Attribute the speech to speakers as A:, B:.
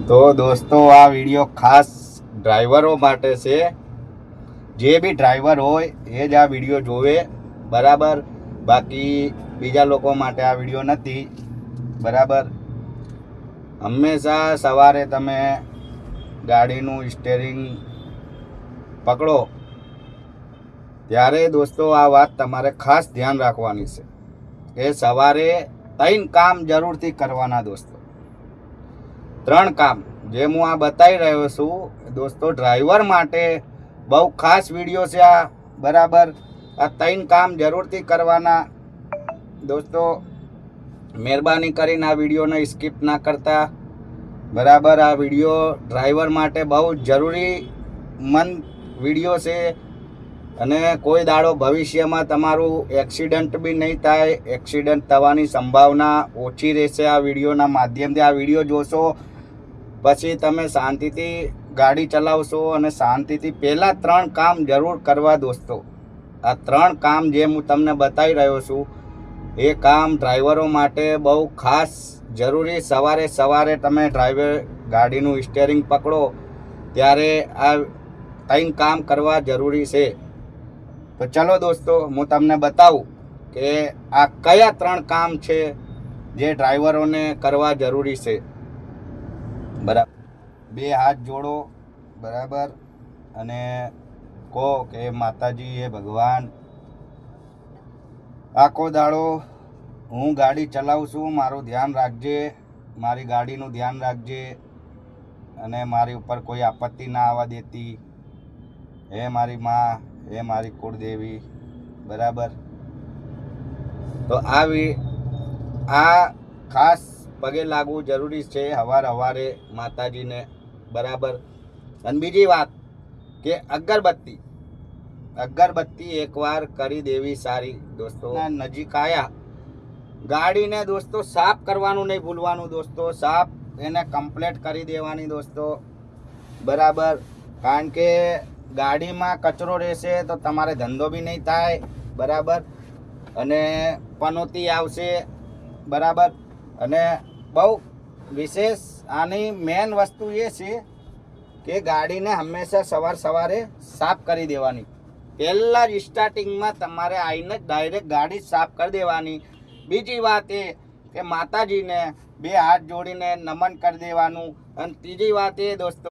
A: તો દોસ્તો આ વિડીયો ખાસ ડ્રાઈવરો માટે છે. જે બી ડ્રાઈવર હોય એ જ આ વિડીયો જોવે, બરાબર. બાકી બીજા લોકો માટે આ વિડીયો નથી, બરાબર. હંમેશા સવારે તમે ગાડીનું સ્ટેરિંગ પકડો ત્યારે દોસ્તો આ વાત તમારે ખાસ ધ્યાન રાખવાની છે કે સવારે 3 કામ જરૂરથી કરવાના દોસ્તો. 3 કામ જે હું આ બતાવી રહ્યો છું દોસ્તો, ડ્રાઈવર માટે બહુ ખાસ વિડીયો છે આ, બરાબર. આ 3 કામ જરૂરથી કરવાના દોસ્તો. મહેરબાની કરીને આ વિડીયોને સ્કીપ ના કરતા, બરાબર. આ વિડીયો ડ્રાઈવર માટે બહુ જરૂરી મન વિડીયો છે અને કોઈ દાડો ભવિષ્યમાં તમારું એક્સિડન્ટ બી નહીં થાય. એક્સિડન્ટ થવાની સંભાવના ઓછી રહેશે આ વિડીયોના માધ્યમથી. આ વિડીયો જોશો પછી તમે શાંતિથી ગાડી ચલાવશો અને શાંતિથી પહેલાં 3 કામ જરૂર કરવા દોસ્તો. આ 3 કામ જે હું તમને બતાવી રહ્યો છું એ કામ ડ્રાઈવરો માટે બહુ ખાસ જરૂરી. સવારે સવારે તમે ડ્રાઈવર ગાડીનું સ્ટેરિંગ પકડો ત્યારે આ 3 કામ કરવા જરૂરી છે. તો ચલો દોસ્તો હું તમને બતાવું કે આ કયા 3 કામ છે જે ડ્રાઈવરોને કરવા જરૂરી છે, બરાબર. 2 હાથ જોડો, બરાબર, અને કહો કે માતાજી એ ભગવાન, આખો દાડો હું ગાડી ચલાવું છું, મારું ધ્યાન રાખજે, મારી ગાડીનું ધ્યાન રાખજે અને મારી ઉપર કોઈ આપત્તિ ના આવવા દેતી. હે મારી માં, હે મારી કુળદેવી, બરાબર. તો આ ખાસ પગે લાગવું જરૂરી છે સવારે માતાજીને, બરાબર. અને બીજી વાત કે અગરબત્તી એકવાર કરી દેવી સારી દોસ્તો. નજીક આવ્યા ગાડીને દોસ્તો સાફ કરવાનું નહીં ભૂલવાનું દોસ્તો. સાફ એને કમ્પ્લીટ કરી દેવાની દોસ્તો, બરાબર. કારણ કે ગાડીમાં કચરો રહેશે તો તમારે ધંધો બી નહીં થાય, બરાબર. અને પનોતી આવશે, બરાબર. અને બહુ વિશેષ આની મેન વસ્તુ એ છે કે ગાડીને હંમેશા સવારે સાફ કરી દેવાની. પહેલાં જ સ્ટાર્ટિંગમાં તમારે આવીને ડાયરેક્ટ ગાડી સાફ કરી દેવાની. બીજી વાત એ કે માતાજીને 2 હાથ જોડીને નમન કરી દેવાનું. અને ત્રીજી વાત એ દોસ્તો